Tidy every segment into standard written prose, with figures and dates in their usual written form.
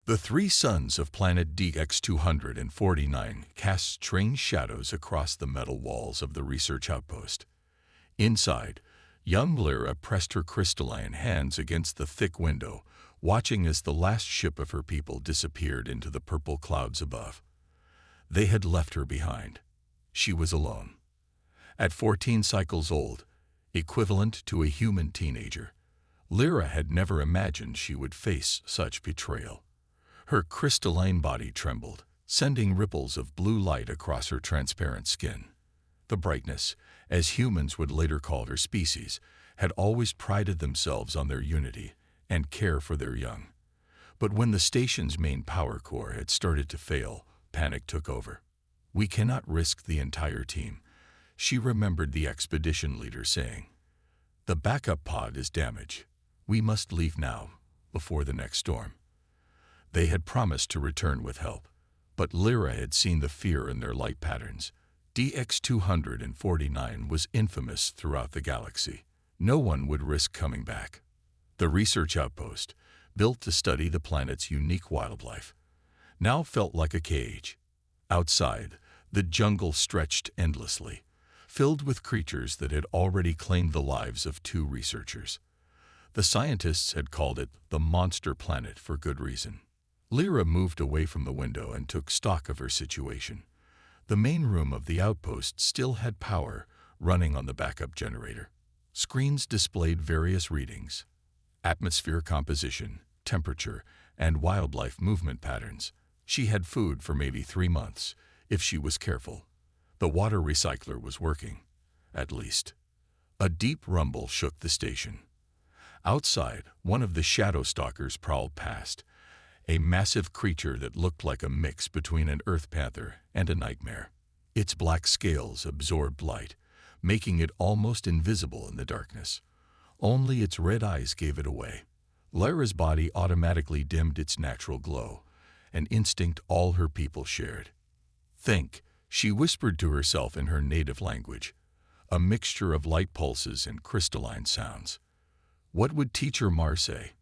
The three suns of planet DX-249 cast strange shadows across the metal walls of the research outpost. Inside, young Lyra pressed her crystalline hands against the thick window, watching as the last ship of her people disappeared into the purple clouds above. They had left her behind. She was alone. At 14 cycles old, equivalent to a human teenager, Lyra had never imagined she would face such betrayal. Her crystalline body trembled, sending ripples of blue light across her transparent skin. The brightness, as humans would later call her species, had always prided themselves on their unity and care for their young. But when the station's main power core had started to fail, panic took over. "We cannot risk the entire team," she remembered the expedition leader saying. "The backup pod is damaged. We must leave now, before the next storm." They had promised to return with help, but Lyra had seen the fear in their light patterns. DX-249 was infamous throughout the galaxy. No one would risk coming back. The research outpost, built to study the planet's unique wildlife, now felt like a cage. Outside, the jungle stretched endlessly, filled with creatures that had already claimed the lives of 2 researchers. The scientists had called it the Monster Planet for good reason. Lyra moved away from the window and took stock of her situation. The main room of the outpost still had power, running on the backup generator. Screens displayed various readings: atmosphere composition, temperature, and wildlife movement patterns. She had food for maybe 3 months, if she was careful. The water recycler was working, at least. A deep rumble shook the station. Outside, one of the shadow stalkers prowled past, a massive creature that looked like a mix between an earth panther and a nightmare. Its black scales absorbed light, making it almost invisible in the darkness. Only its red eyes gave it away. Lyra's body automatically dimmed its natural glow, an instinct all her people shared. "Think," she whispered to herself in her native language, a mixture of light pulses and crystalline sounds. What would Teacher Mar say?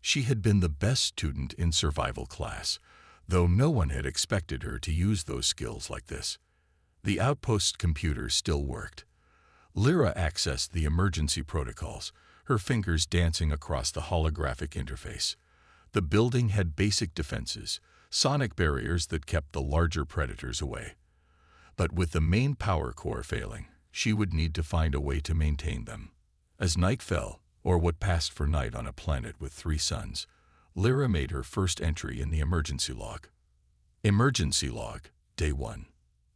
She had been the best student in survival class, though no one had expected her to use those skills like this. The outpost computer still worked. Lyra accessed the emergency protocols, her fingers dancing across the holographic interface. The building had basic defenses, sonic barriers that kept the larger predators away. But with the main power core failing, she would need to find a way to maintain them. As night fell, or what passed for night on a planet with 3 suns, Lyra made her first entry in the emergency log. Emergency log, Day 1.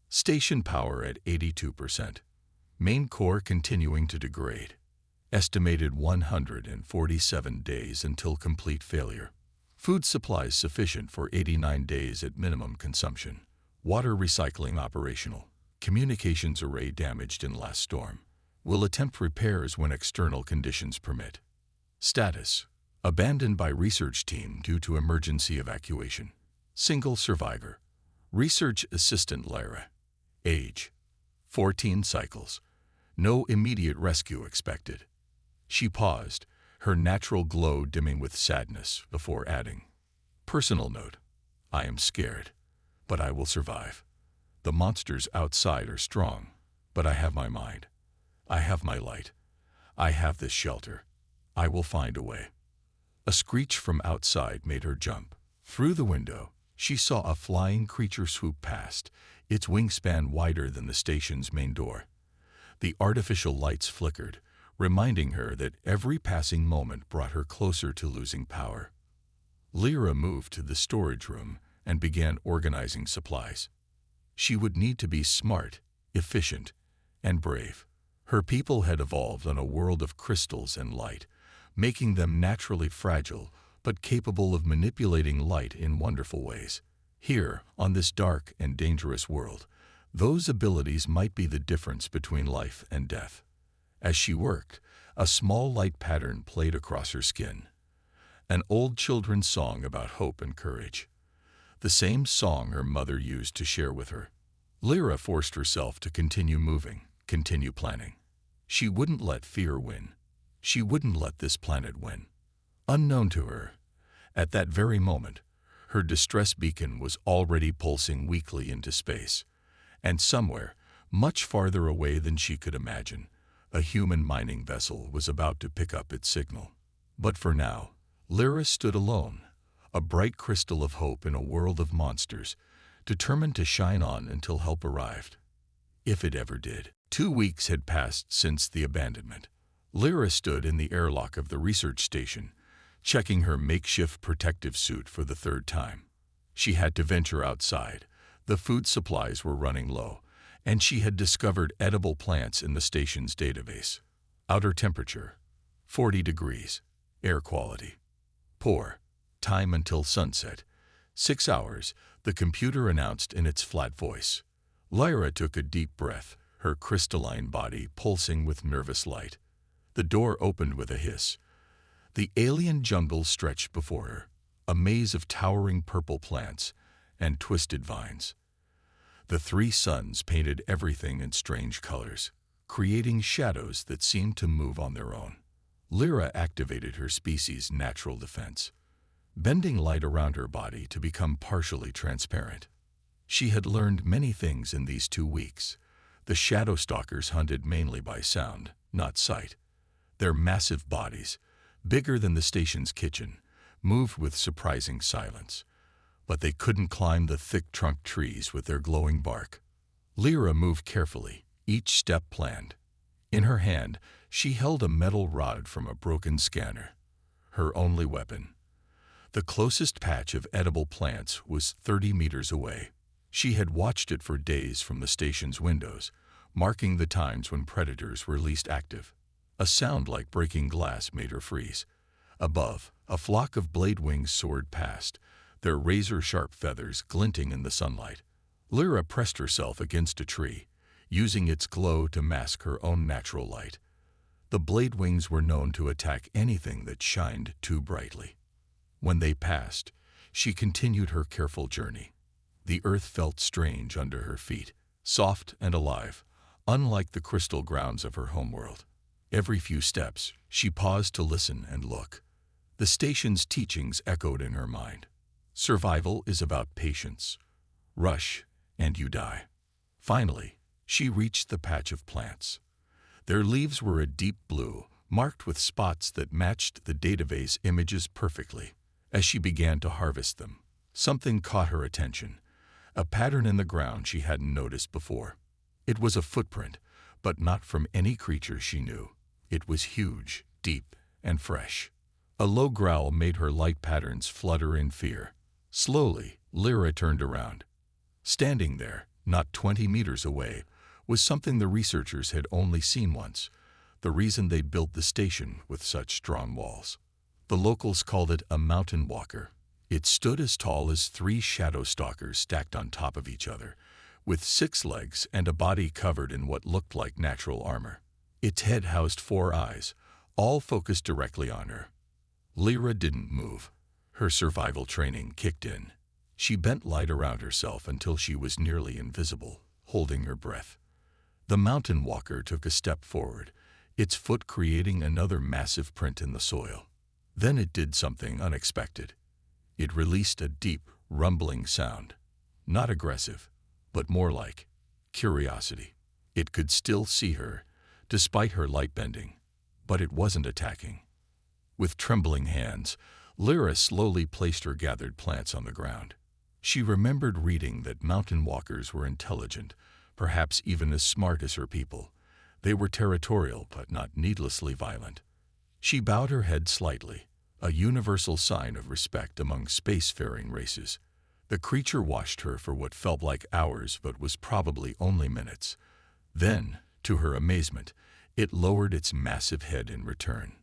Station power at 82%. Main core continuing to degrade. Estimated 147 days until complete failure. Food supplies sufficient for 89 days at minimum consumption. Water recycling operational. Communications array damaged in last storm. Will attempt repairs when external conditions permit. Status: abandoned by research team due to emergency evacuation. Single survivor. Research assistant Lyra. Age: 14 cycles. No immediate rescue expected. She paused, her natural glow dimming with sadness, before adding, "Personal note: I am scared, but I will survive. The monsters outside are strong, but I have my mind. I have my light. I have this shelter. I will find a way." A screech from outside made her jump. Through the window, she saw a flying creature swoop past, its wingspan wider than the station's main door. The artificial lights flickered, reminding her that every passing moment brought her closer to losing power. Lyra moved to the storage room and began organizing supplies. She would need to be smart, efficient, and brave. Her people had evolved on a world of crystals and light, making them naturally fragile but capable of manipulating light in wonderful ways. Here, on this dark and dangerous world, those abilities might be the difference between life and death. As she worked, a small light pattern played across her skin. An old children's song about hope and courage. The same song her mother used to share with her. Lyra forced herself to continue moving, continue planning. She wouldn't let fear win. She wouldn't let this planet win. Unknown to her, at that very moment, Her distress beacon was already pulsing weakly into space, and somewhere, much farther away than she could imagine, a human mining vessel was about to pick up its signal. But for now, Lyra stood alone, a bright crystal of hope in a world of monsters, determined to shine on until help arrived. If it ever did. 2 weeks had passed since the abandonment. Lyra stood in the airlock of the research station, checking her makeshift protective suit for the 3rd time. She had to venture outside. The food supplies were running low, and she had discovered edible plants in the station's database. Outer temperature, 40 degrees. Air quality, poor. Time until sunset, 6 hours, the computer announced in its flat voice. Lyra took a deep breath, her crystalline body pulsing with nervous light. The door opened with a hiss. The alien jungle stretched before her, a maze of towering purple plants and twisted vines. The 3 suns painted everything in strange colors, creating shadows that seemed to move on their own. Lyra activated her species' natural defense, bending light around her body to become partially transparent. She had learned many things in these 2 weeks. The shadow stalkers hunted mainly by sound, not sight. Their massive bodies, bigger than the station's kitchen, moved with surprising silence, but they couldn't climb the thick trunk trees with their glowing bark. Lyra moved carefully, each step planned. In her hand, she held a metal rod from a broken scanner, her only weapon. The closest patch of edible plants was 30 meters away. She had watched it for days from the station's windows, marking the times when predators were least active. A sound like breaking glass made her freeze. Above, a flock of blade wings soared past, their razor-sharp feathers glinting in the sunlight. Lyra pressed herself against a tree, using its glow to mask her own natural light. The blade wings were known to attack anything that shined too brightly. When they passed, she continued her careful journey. The earth felt strange under her feet, soft and alive, unlike the crystal grounds of her homeworld. Every few steps, she paused to listen and look. The station's teachings echoed in her mind. Survival is about patience. Rush, and you die. Finally, she reached the patch of plants. Their leaves were a deep blue, marked with spots that matched the database images perfectly. As she began to harvest them, something caught her attention, a pattern in the ground she hadn't noticed before. It was a footprint, but not from any creature she knew. It was huge, deep, and fresh. A low growl made her light patterns flutter in fear. Slowly, Lyra turned around. Standing there, not 20 meters away, was something the researchers had only seen once, the reason they'd built the station with such strong walls. The locals called it a mountain walker. It stood as tall as 3 shadow stalkers stacked on top of each other, with 6 legs and a body covered in what looked like natural armor. Its head housed 4 eyes, all focused directly on her. Lyra didn't move. Her survival training kicked in. She bent light around herself until she was nearly invisible, holding her breath. The mountain walker took a step forward, its foot creating another massive print in the soil. Then it did something unexpected. It released a deep, rumbling sound. Not aggressive, but more like curiosity. It could still see her, despite her light bending, but it wasn't attacking. With trembling hands, Lyra slowly placed her gathered plants on the ground. She remembered reading that mountain walkers were intelligent, perhaps even as smart as her people. They were territorial, but not needlessly violent. She bowed her head slightly, a universal sign of respect among spacefaring races. The creature watched her for what felt like hours but was probably only minutes. Then, to her amazement, it lowered its massive head in return.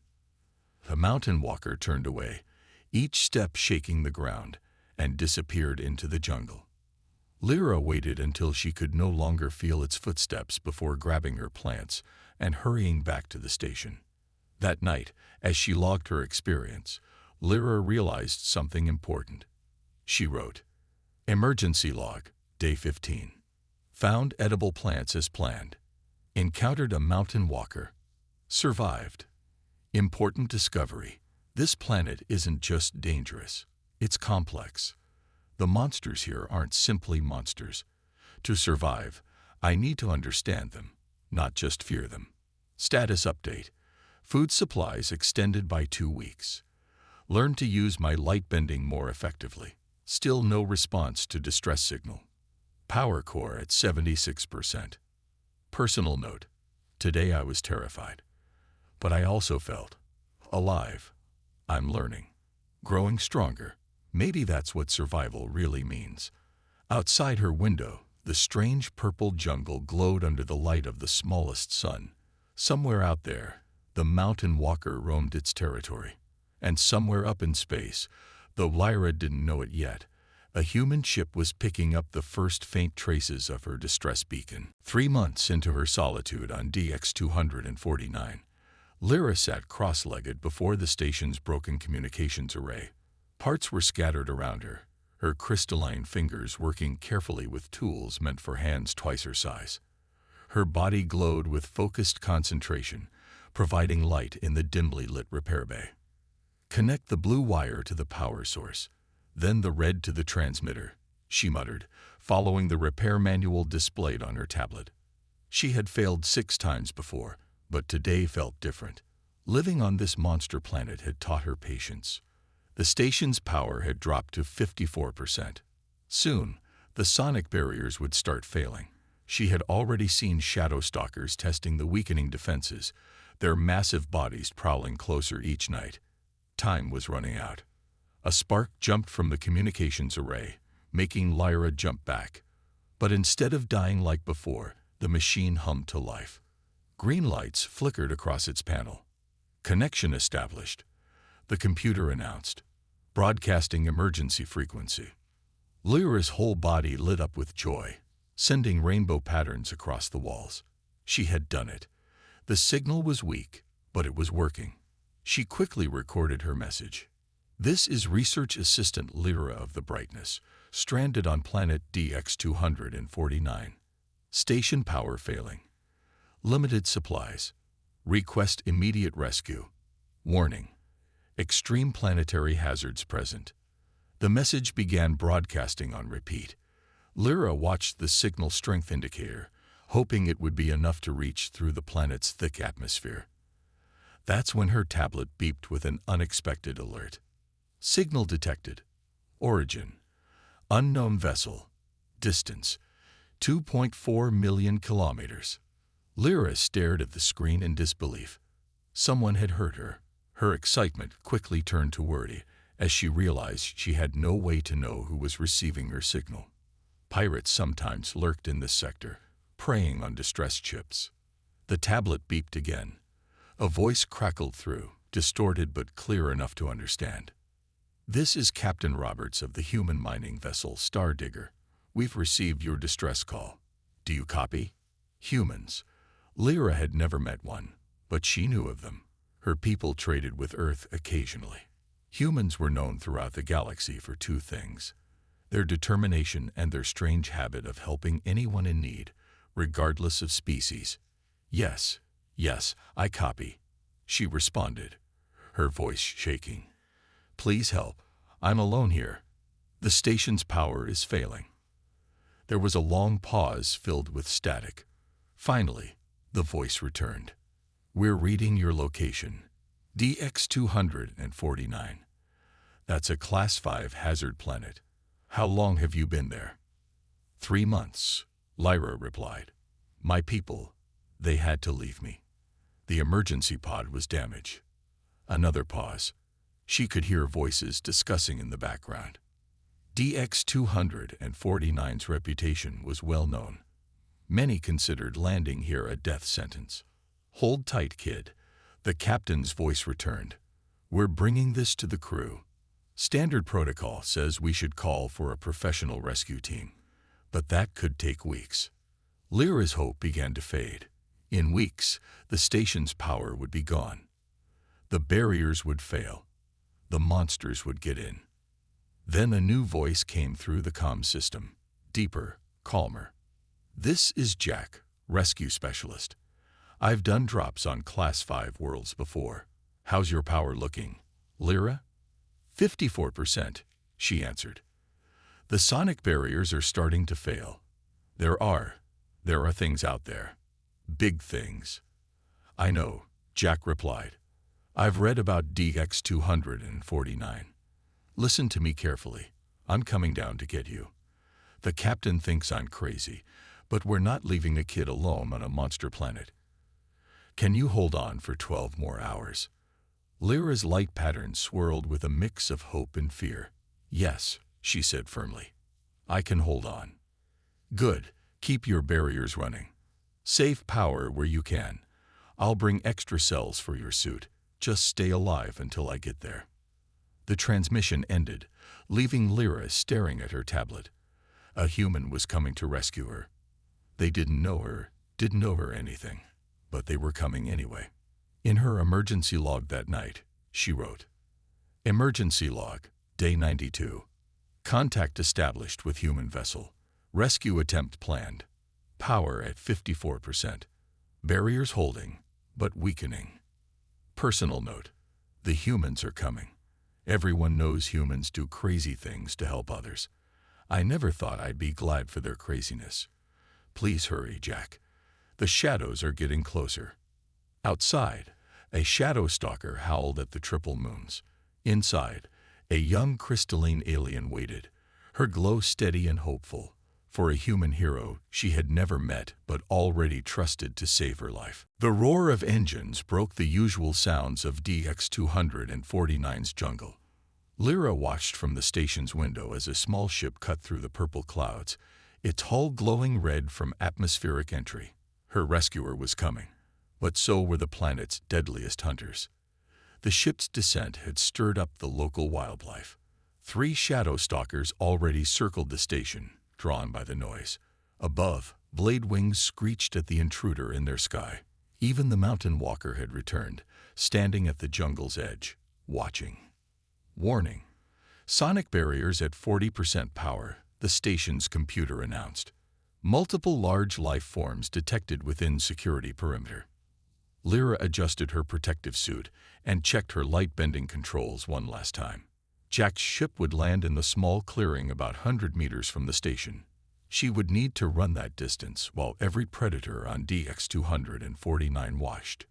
The mountain walker turned away, each step shaking the ground, and disappeared into the jungle. Lyra waited until she could no longer feel its footsteps before grabbing her plants and hurrying back to the station. That night, as she logged her experience, Lyra realized something important. She wrote, "Emergency log, day 15. Found edible plants as planned. Encountered a mountain walker. Survived. Important discovery. This planet isn't just dangerous, it's complex. The monsters here aren't simply monsters. To survive, I need to understand them, not just fear them. Status update. Food supplies extended by 2 weeks. Learn to use my light bending more effectively. Still no response to distress signal. Power core at 76%. Personal note. Today I was terrified. But I also felt alive. I'm learning. Growing stronger. Maybe that's what survival really means. Outside her window, the strange purple jungle glowed under the light of the smallest sun. Somewhere out there, the mountain walker roamed its territory. And somewhere up in space, though Lyra didn't know it yet, a human ship was picking up the first faint traces of her distress beacon. 3 months into her solitude on DX-249, Lyra sat cross-legged before the station's broken communications array. Parts were scattered around her, her crystalline fingers working carefully with tools meant for hands twice her size. Her body glowed with focused concentration, providing light in the dimly lit repair bay. Connect the blue wire to the power source, then the red to the transmitter, she muttered, following the repair manual displayed on her tablet. She had failed 6 times before, but today felt different. Living on this monster planet had taught her patience. The station's power had dropped to 54%. Soon, the sonic barriers would start failing. She had already seen shadow stalkers testing the weakening defenses, their massive bodies prowling closer each night. Time was running out. A spark jumped from the communications array, making Lyra jump back. But instead of dying like before, the machine hummed to life. Green lights flickered across its panel. Connection established. The computer announced. Broadcasting emergency frequency. Lyra's whole body lit up with joy, sending rainbow patterns across the walls. She had done it. The signal was weak, but it was working. She quickly recorded her message. This is Research Assistant Lyra of the Brightness, stranded on planet DX-249. Station power failing. Limited supplies. Request immediate rescue. Warning. Extreme planetary hazards present. The message began broadcasting on repeat. Lyra watched the signal strength indicator, hoping it would be enough to reach through the planet's thick atmosphere. That's when her tablet beeped with an unexpected alert. Signal detected. Origin. Unknown vessel. Distance. 2.4 million kilometers. Lyra stared at the screen in disbelief. Someone had heard her. Her excitement quickly turned to worry as she realized she had no way to know who was receiving her signal. Pirates sometimes lurked in this sector, preying on distress ships. The tablet beeped again. A voice crackled through, distorted but clear enough to understand. This is Captain Roberts of the human mining vessel Star Digger. We've received your distress call. Do you copy? Humans. Lyra had never met one, but she knew of them. Her people traded with Earth occasionally. Humans were known throughout the galaxy for 2 things: their determination and their strange habit of helping anyone in need, regardless of species. Yes, I copy, she responded, her voice shaking. Please help. I'm alone here. The station's power is failing. There was a long pause filled with static. Finally, the voice returned. We're reading your location. DX-249. That's a Class 5 hazard planet. How long have you been there? 3 months, Lyra replied. My people, they had to leave me. The emergency pod was damaged. Another pause. She could hear voices discussing in the background. DX-249's reputation was well known. Many considered landing here a death sentence. Hold tight, kid. The captain's voice returned. We're bringing this to the crew. Standard protocol says we should call for a professional rescue team, but that could take weeks. Lyra's hope began to fade. In weeks, the station's power would be gone. The barriers would fail. The monsters would get in. Then a new voice came through the comm system, deeper, calmer. This is Jack, rescue specialist. I've done drops on Class 5 worlds before. How's your power looking, Lyra? 54%, she answered. The sonic barriers are starting to fail. There are things out there. Big things. I know, Jack replied. I've read about DX-249. Listen to me carefully. I'm coming down to get you. The captain thinks I'm crazy, but we're not leaving a kid alone on a monster planet. Can you hold on for 12 more hours? Lyra's light pattern swirled with a mix of hope and fear. Yes, she said firmly. I can hold on. Good. Keep your barriers running. Save power where you can. I'll bring extra cells for your suit. Just stay alive until I get there. The transmission ended, leaving Lyra staring at her tablet. A human was coming to rescue her. They didn't know her anything, but they were coming anyway. In her emergency log that night, she wrote, Emergency log, day 92. Contact established with human vessel. Rescue attempt planned. Power at 54%. Barriers holding, but weakening. Personal note, the humans are coming. Everyone knows humans do crazy things to help others. I never thought I'd be glad for their craziness. Please hurry, Jack. The shadows are getting closer. Outside, a shadow stalker howled at the triple moons. Inside, a young crystalline alien waited, her glow steady and hopeful, for a human hero she had never met but already trusted to save her life. The roar of engines broke the usual sounds of DX-249's jungle. Lyra watched from the station's window as a small ship cut through the purple clouds, its hull glowing red from atmospheric entry. Her rescuer was coming, but so were the planet's deadliest hunters. The ship's descent had stirred up the local wildlife. 3 shadow stalkers already circled the station, drawn by the noise. Above, blade wings screeched at the intruder in their sky. Even the mountain walker had returned, standing at the jungle's edge, watching. Warning. Sonic barriers at 40% power, the station's computer announced. Multiple large life forms detected within security perimeter. Lyra adjusted her protective suit and checked her light-bending controls one last time. Jack's ship would land in the small clearing about 100 meters from the station. She would need to run that distance while every predator on DX-249 watched.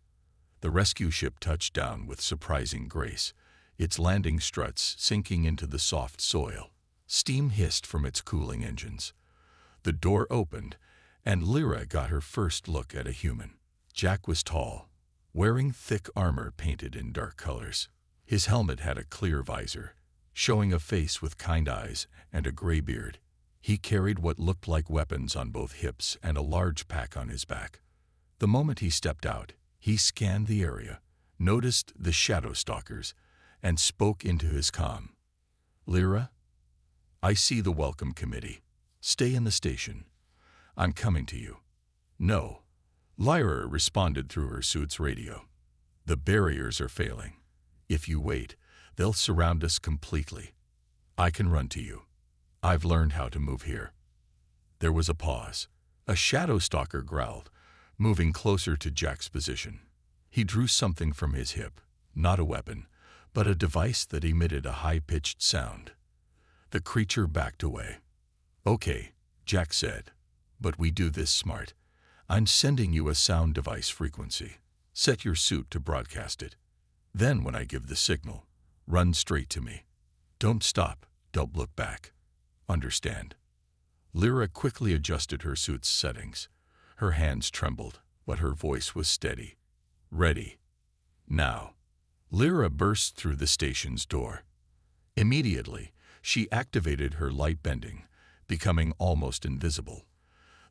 The rescue ship touched down with surprising grace, its landing struts sinking into the soft soil. Steam hissed from its cooling engines. The door opened, and Lyra got her first look at a human. Jack was tall, wearing thick armor painted in dark colors. His helmet had a clear visor, showing a face with kind eyes and a gray beard. He carried what looked like weapons on both hips and a large pack on his back. The moment he stepped out, he scanned the area, noticed the shadow stalkers, and spoke into his comm. Lyra, I see the welcome committee. Stay in the station. I'm coming to you. No. Lyra responded through her suit's radio. The barriers are failing. If you wait, they'll surround us completely. I can run to you. I've learned how to move here. There was a pause. A shadow stalker growled, moving closer to Jack's position. He drew something from his hip, not a weapon, but a device that emitted a high-pitched sound. The creature backed away. Okay, Jack said, but we do this smart. I'm sending you a sound device frequency. Set your suit to broadcast it. Then when I give the signal, run straight to me. Don't stop, don't look back. Understand? Lyra quickly adjusted her suit's settings. Her hands trembled, but her voice was steady. Ready. Now. Lyra burst through the station's door. Immediately, she activated her light bending, becoming almost invisible.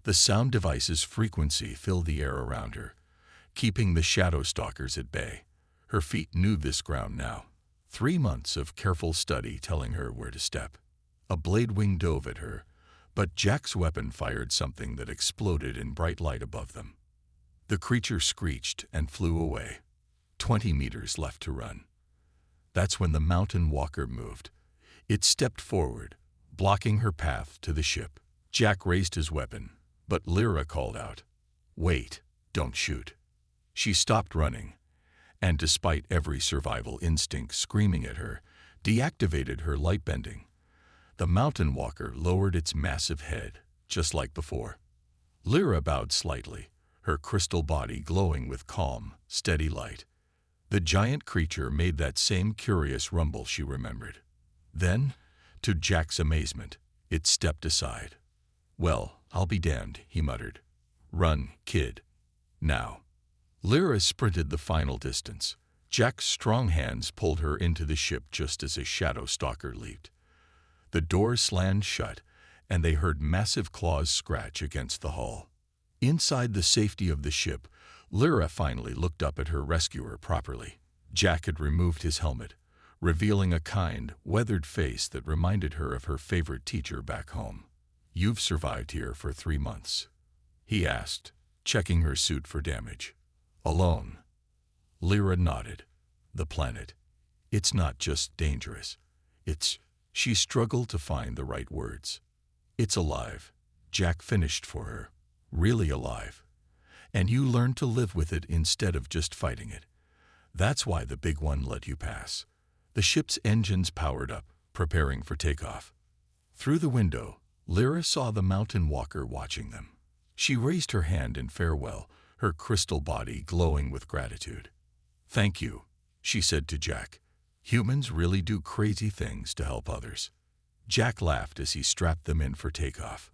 The sound device's frequency filled the air around her, keeping the shadow stalkers at bay. Her feet knew this ground now. 3 months of careful study telling her where to step. A blade wing dove at her, but Jack's weapon fired something that exploded in bright light above them. The creature screeched and flew away. 20 meters left to run. That's when the mountain walker moved. It stepped forward, blocking her path to the ship. Jack raised his weapon, but Lyra called out, "Wait, don't shoot." She stopped running, and despite every survival instinct screaming at her, deactivated her light bending. The mountain walker lowered its massive head, just like before. Lyra bowed slightly, her crystal body glowing with calm, steady light. The giant creature made that same curious rumble she remembered. Then, to Jack's amazement, it stepped aside. "Well, I'll be damned," he muttered. "Run, kid. Now." Lyra sprinted the final distance. Jack's strong hands pulled her into the ship just as a shadow stalker leaped. The doors slammed shut, and they heard massive claws scratch against the hull. Inside the safety of the ship, Lyra finally looked up at her rescuer properly. Jack had removed his helmet, revealing a kind, weathered face that reminded her of her favorite teacher back home. "You've survived here for 3 months?" he asked, checking her suit for damage. "Alone?" Lyra nodded. "The planet. It's not just dangerous. It's—" She struggled to find the right words. "It's alive," Jack finished for her. "Really alive. And you learned to live with it instead of just fighting it. That's why the big one let you pass." The ship's engines powered up, preparing for takeoff. Through the window, Lyra saw the mountain walker watching them. She raised her hand in farewell, her crystal body glowing with gratitude. "Thank you," she said to Jack. "Humans really do crazy things to help others." Jack laughed as he strapped them in for takeoff.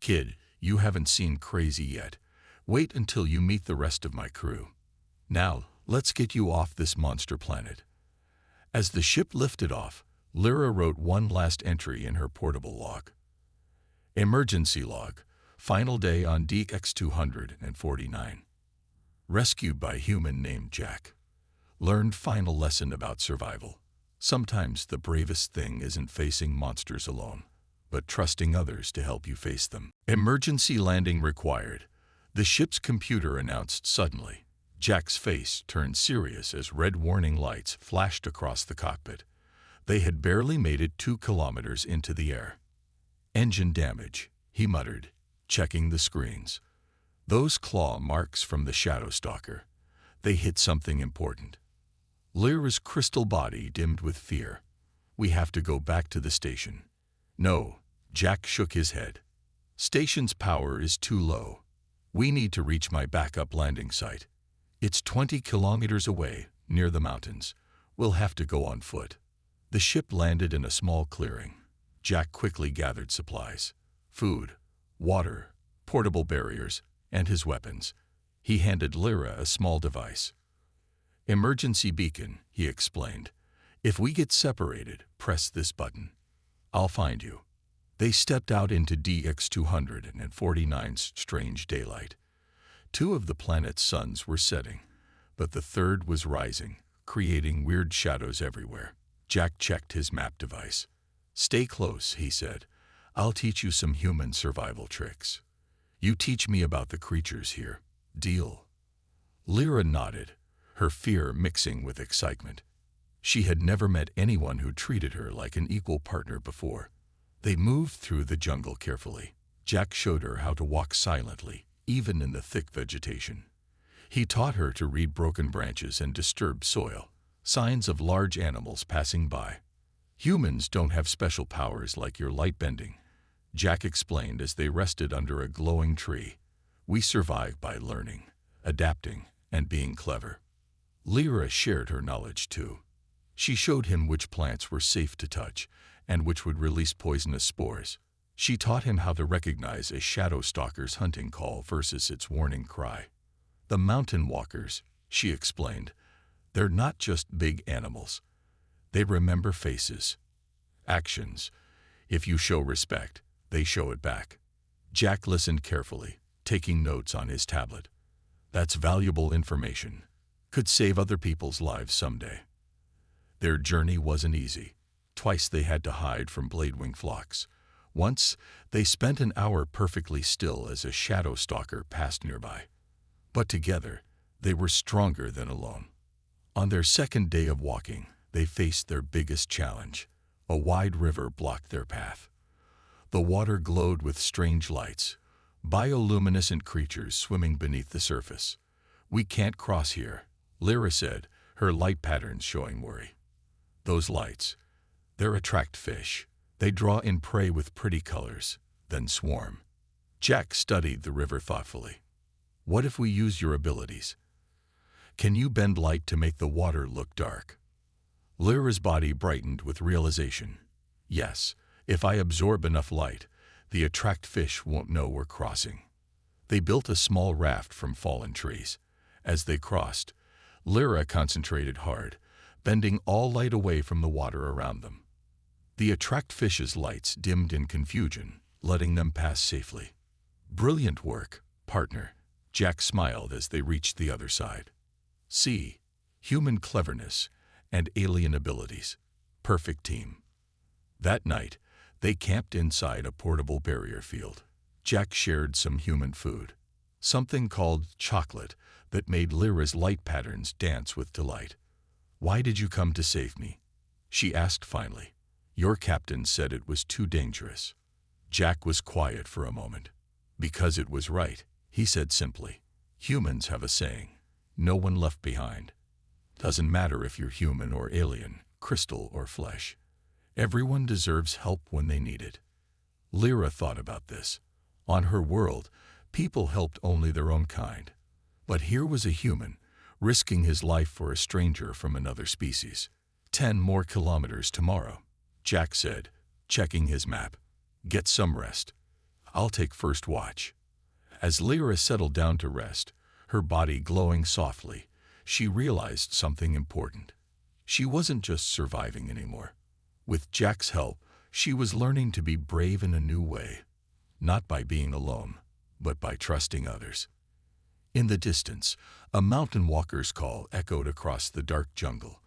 "Kid, you haven't seen crazy yet. Wait until you meet the rest of my crew. Now, let's get you off this monster planet." As the ship lifted off, Lyra wrote one last entry in her portable log. Emergency log. Final day on DX-249. Rescued by human named Jack. Learned final lesson about survival. Sometimes the bravest thing isn't facing monsters alone, but trusting others to help you face them. Emergency landing required. The ship's computer announced suddenly. Jack's face turned serious as red warning lights flashed across the cockpit. They had barely made it 2 kilometers into the air. "Engine damage," he muttered, checking the screens. "Those claw marks from the shadow stalker. They hit something important." Lyra's crystal body dimmed with fear. "We have to go back to the station." "No," Jack shook his head. "Station's power is too low. We need to reach my backup landing site. It's 20 kilometers away, near the mountains. We'll have to go on foot." The ship landed in a small clearing. Jack quickly gathered supplies: food, water, portable barriers, and his weapons. He handed Lyra a small device. "Emergency beacon," he explained. "If we get separated, press this button. I'll find you." They stepped out into DX-249's strange daylight. 2 of the planet's suns were setting, but the third was rising, creating weird shadows everywhere. Jack checked his map device. "Stay close," he said. "I'll teach you some human survival tricks. You teach me about the creatures here. Deal?" Lyra nodded, her fear mixing with excitement. She had never met anyone who treated her like an equal partner before. They moved through the jungle carefully. Jack showed her how to walk silently, even in the thick vegetation. He taught her to read broken branches and disturbed soil, signs of large animals passing by. "Humans don't have special powers like your light bending," Jack explained as they rested under a glowing tree. "We survive by learning, adapting, and being clever." Lyra shared her knowledge too. She showed him which plants were safe to touch and which would release poisonous spores. She taught him how to recognize a shadow stalker's hunting call versus its warning cry. "The mountain walkers," she explained, "they're not just big animals. They remember faces, actions. If you show respect, they show it back." Jack listened carefully, taking notes on his tablet. "That's valuable information. Could save other people's lives someday." Their journey wasn't easy. Twice they had to hide from bladewing flocks. Once, they spent an hour perfectly still as a shadow stalker passed nearby. But together, they were stronger than alone. On their second day of walking, they faced their biggest challenge. A wide river blocked their path. The water glowed with strange lights, bioluminescent creatures swimming beneath the surface. "We can't cross here," Lyra said, her light patterns showing worry. "Those lights, they attract fish. They draw in prey with pretty colors, then swarm. Jack studied the river thoughtfully. What if we use your abilities? Can you bend light to make the water look dark? Lyra's body brightened with realization. Yes, if I absorb enough light, the attract fish won't know we're crossing. They built a small raft from fallen trees. As they crossed, Lyra concentrated hard, bending all light away from the water around them. The attract fish's lights dimmed in confusion, letting them pass safely. Brilliant work, partner, Jack smiled as they reached the other side. See, human cleverness and alien abilities. Perfect team. That night, they camped inside a portable barrier field. Jack shared some human food, something called chocolate that made Lyra's light patterns dance with delight. Why did you come to save me? She asked finally. Your captain said it was too dangerous. Jack was quiet for a moment. Because it was right, he said simply. Humans have a saying, no one left behind. Doesn't matter if you're human or alien, crystal or flesh. Everyone deserves help when they need it. Lyra thought about this. On her world, people helped only their own kind. But here was a human, risking his life for a stranger from another species. 10 more kilometers tomorrow, Jack said, checking his map. Get some rest. I'll take first watch. As Lyra settled down to rest, her body glowing softly, she realized something important. She wasn't just surviving anymore. With Jack's help, she was learning to be brave in a new way, not by being alone, but by trusting others. In the distance, a mountain walker's call echoed across the dark jungle.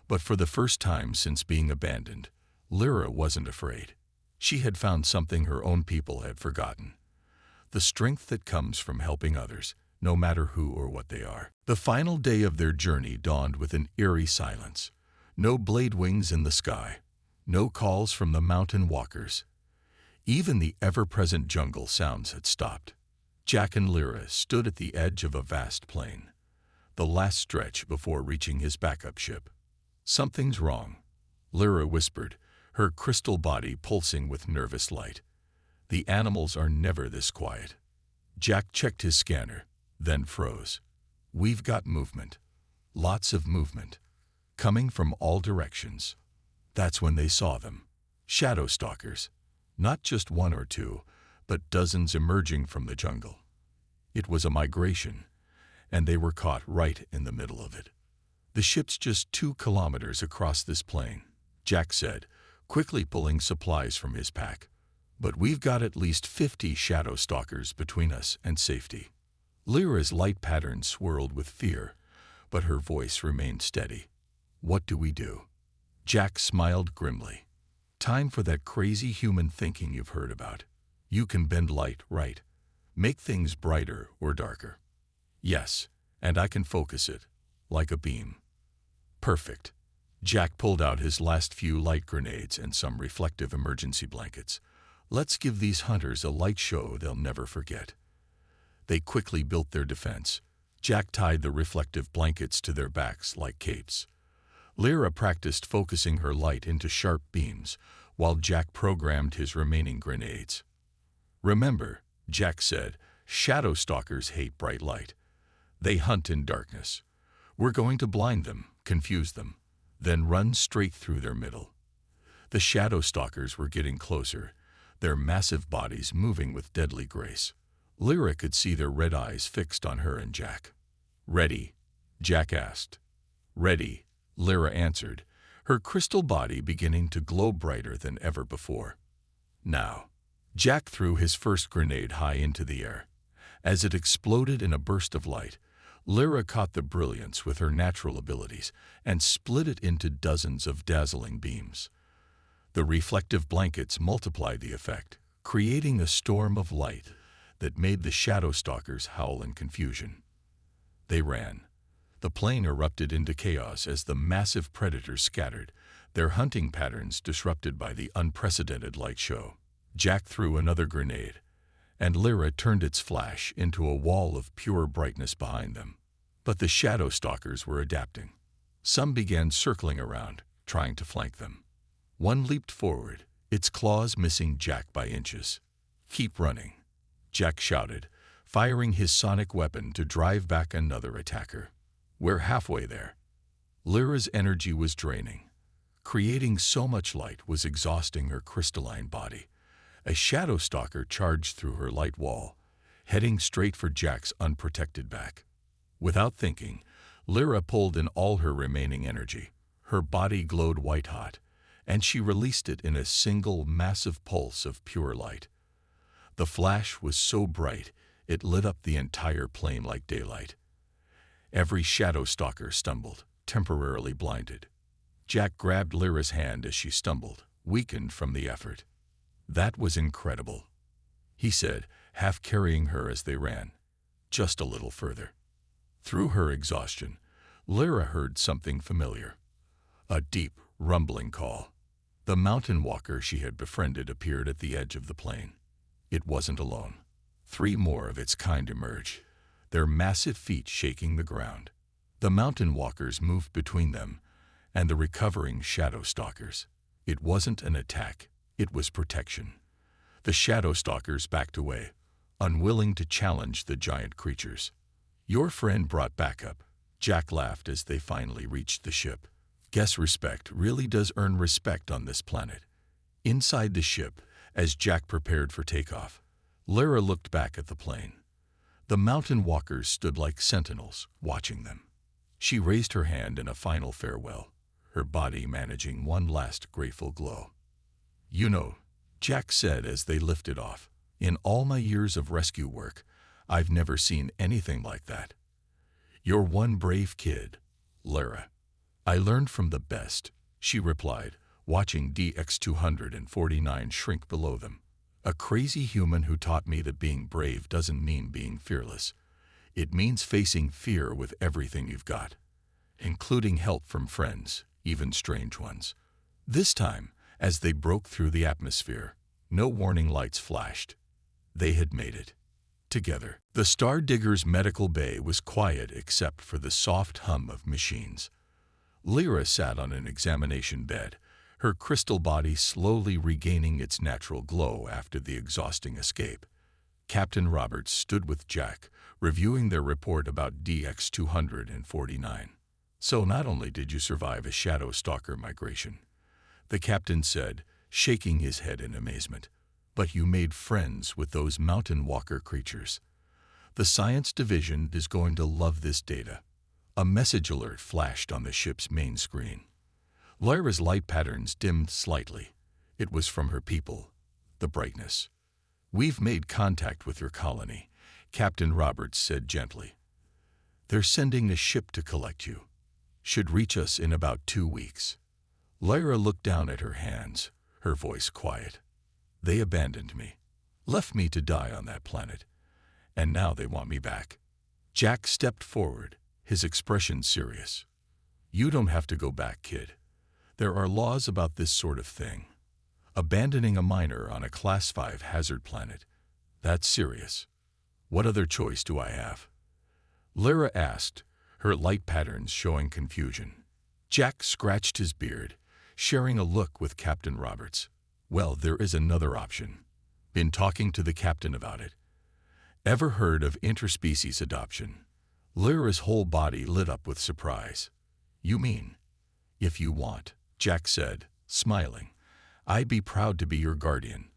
But for the first time since being abandoned, Lyra wasn't afraid. She had found something her own people had forgotten. The strength that comes from helping others, no matter who or what they are. The final day of their journey dawned with an eerie silence. No blade wings in the sky. No calls from the mountain walkers. Even the ever-present jungle sounds had stopped. Jack and Lyra stood at the edge of a vast plain, the last stretch before reaching his backup ship. Something's wrong, Lyra whispered, her crystal body pulsing with nervous light. The animals are never this quiet. Jack checked his scanner, then froze. We've got movement. Lots of movement. Coming from all directions. That's when they saw them. Shadow stalkers. Not just one or two, but dozens emerging from the jungle. It was a migration, and they were caught right in the middle of it. The ship's just 2 kilometers across this plain, Jack said, quickly pulling supplies from his pack. But we've got at least 50 shadow stalkers between us and safety. Lyra's light pattern swirled with fear, but her voice remained steady. What do we do? Jack smiled grimly. Time for that crazy human thinking you've heard about. You can bend light, right? Make things brighter or darker. Yes, and I can focus it, like a beam. Perfect. Jack pulled out his last few light grenades and some reflective emergency blankets. Let's give these hunters a light show they'll never forget. They quickly built their defense. Jack tied the reflective blankets to their backs like capes. Lyra practiced focusing her light into sharp beams, while Jack programmed his remaining grenades. Remember, Jack said, shadow stalkers hate bright light. They hunt in darkness. We're going to blind them, confuse them, then run straight through their middle. The shadow stalkers were getting closer, their massive bodies moving with deadly grace. Lyra could see their red eyes fixed on her and Jack. Ready? Jack asked. Ready, Lyra answered, her crystal body beginning to glow brighter than ever before. Now, Jack threw his first grenade high into the air. As it exploded in a burst of light, Lyra caught the brilliance with her natural abilities and split it into dozens of dazzling beams. The reflective blankets multiplied the effect, creating a storm of light that made the shadow stalkers howl in confusion. They ran. The plain erupted into chaos as the massive predators scattered, their hunting patterns disrupted by the unprecedented light show. Jack threw another grenade, and Lyra turned its flash into a wall of pure brightness behind them. But the shadow stalkers were adapting. Some began circling around, trying to flank them. One leaped forward, its claws missing Jack by inches. "Keep running," Jack shouted, firing his sonic weapon to drive back another attacker. "We're halfway there." Lyra's energy was draining. Creating so much light was exhausting her crystalline body. A shadow stalker charged through her light wall, heading straight for Jack's unprotected back. Without thinking, Lyra pulled in all her remaining energy. Her body glowed white-hot, and she released it in a single massive pulse of pure light. The flash was so bright, it lit up the entire plane like daylight. Every shadow stalker stumbled, temporarily blinded. Jack grabbed Lyra's hand as she stumbled, weakened from the effort. "That was incredible," he said, half carrying her as they ran. "Just a little further." Through her exhaustion, Lyra heard something familiar. A deep, rumbling call. The mountain walker she had befriended appeared at the edge of the plain. It wasn't alone. 3 more of its kind emerged, their massive feet shaking the ground. The mountain walkers moved between them and the recovering shadow stalkers. It wasn't an attack, it was protection. The shadow stalkers backed away, unwilling to challenge the giant creatures. "Your friend brought backup," Jack laughed as they finally reached the ship. "Guess respect really does earn respect on this planet." Inside the ship, as Jack prepared for takeoff, Lyra looked back at the plane. The mountain walkers stood like sentinels, watching them. She raised her hand in a final farewell, her body managing one last grateful glow. "You know," Jack said as they lifted off, "in all my years of rescue work, I've never seen anything like that." "You're one brave kid, Lyra." "I learned from the best," she replied, watching DX-249 shrink below them. "A crazy human who taught me that being brave doesn't mean being fearless. It means facing fear with everything you've got, including help from friends, even strange ones." This time, as they broke through the atmosphere, no warning lights flashed. They had made it. Together. The Star Digger's medical bay was quiet except for the soft hum of machines. Lyra sat on an examination bed, her crystal body slowly regaining its natural glow after the exhausting escape. Captain Roberts stood with Jack, reviewing their report about DX-249. "So not only did you survive a shadow stalker migration," the captain said, shaking his head in amazement, "but you made friends with those mountain walker creatures. The science division is going to love this data." A message alert flashed on the ship's main screen. Lyra's light patterns dimmed slightly. It was from her people, the brightness. "We've made contact with your colony," Captain Roberts said gently. "They're sending a ship to collect you. Should reach us in about 2 weeks." Lyra looked down at her hands, her voice quiet. "They abandoned me, left me to die on that planet, and now they want me back." Jack stepped forward, his expression serious. "You don't have to go back, kid. There are laws about this sort of thing. Abandoning a miner on a Class 5 hazard planet, that's serious. What other choice do I have?" Lyra asked, her light patterns showing confusion. Jack scratched his beard, sharing a look with Captain Roberts. "Well, there is another option. Been talking to the captain about it." "Ever heard of interspecies adoption?" Lyra's whole body lit up with surprise. "You mean, if you want," Jack said, smiling. "I'd be proud to be your guardian.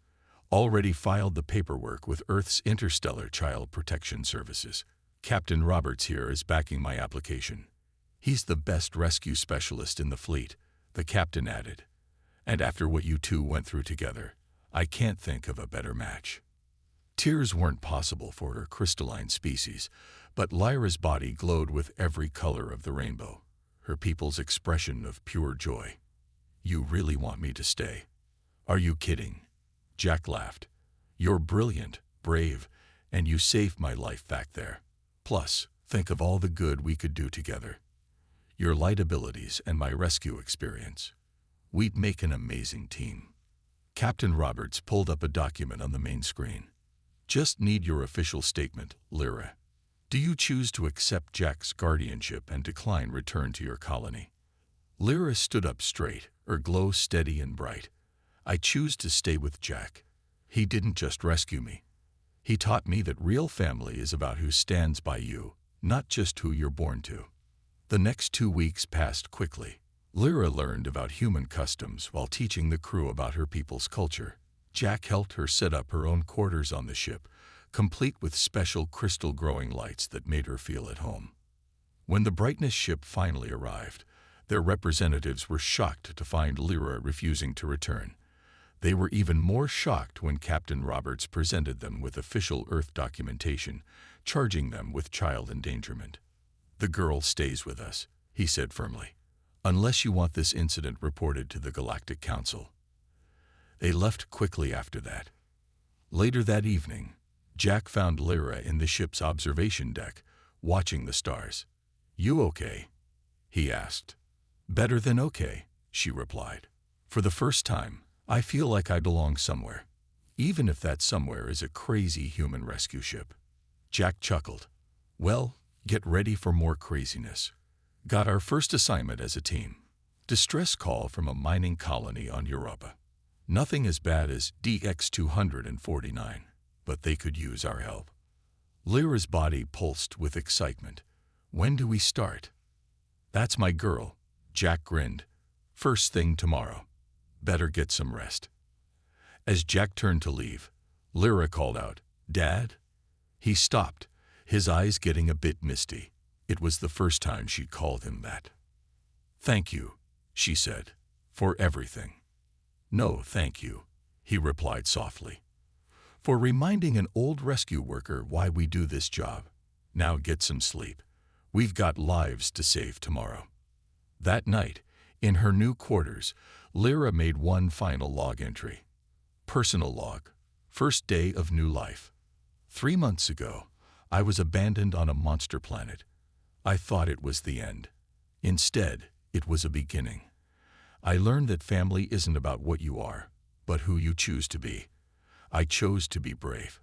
Already filed the paperwork with Earth's Interstellar Child Protection Services. Captain Roberts here is backing my application. He's the best rescue specialist in the fleet," the captain added. "And after what you two went through together, I can't think of a better match." Tears weren't possible for her crystalline species, but Lyra's body glowed with every color of the rainbow, her people's expression of pure joy. "You really want me to stay?" "Are you kidding?" Jack laughed. "You're brilliant, brave, and you saved my life back there. Plus, think of all the good we could do together. Your light abilities and my rescue experience. We'd make an amazing team." Captain Roberts pulled up a document on the main screen. "Just need your official statement, Lyra. Do you choose to accept Jack's guardianship and decline return to your colony?" Lyra stood up straight, her glow steady and bright. I choose to stay with Jack. He didn't just rescue me. He taught me that real family is about who stands by you, not just who you're born to. The next 2 weeks passed quickly. Lyra learned about human customs while teaching the crew about her people's culture. Jack helped her set up her own quarters on the ship, complete with special crystal-growing lights that made her feel at home. When the Brightness ship finally arrived, their representatives were shocked to find Lyra refusing to return. They were even more shocked when Captain Roberts presented them with official Earth documentation, charging them with child endangerment. "The girl stays with us," he said firmly, "unless you want this incident reported to the Galactic Council." They left quickly after that. Later that evening, Jack found Lyra in the ship's observation deck, watching the stars. "You okay?" he asked. "Better than okay," she replied. "For the first time, I feel like I belong somewhere, even if that somewhere is a crazy human rescue ship." Jack chuckled. "Well, get ready for more craziness. Got our first assignment as a team. Distress call from a mining colony on Europa. Nothing as bad as DX-249, but they could use our help." Lyra's body pulsed with excitement. "When do we start?" "That's my girl," Jack grinned. "First thing tomorrow. Better get some rest." As Jack turned to leave, Lyra called out, "Dad?" He stopped, his eyes getting a bit misty. It was the first time she'd called him that. "Thank you," she said, "for everything." "No, thank you," he replied softly, "for reminding an old rescue worker why we do this job. Now get some sleep. We've got lives to save tomorrow." That night, in her new quarters, Lyra made one final log entry. Personal log. First day of new life. 3 months ago, I was abandoned on a monster planet. I thought it was the end. Instead, it was a beginning. I learned that family isn't about what you are, but who you choose to be. I chose to be brave.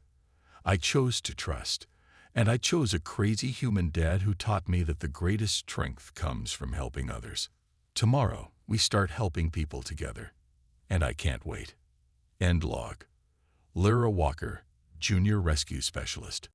I chose to trust. And I chose a crazy human dad who taught me that the greatest strength comes from helping others. Tomorrow, we start helping people together. And I can't wait. End log. Lyra Walker, Junior Rescue Specialist.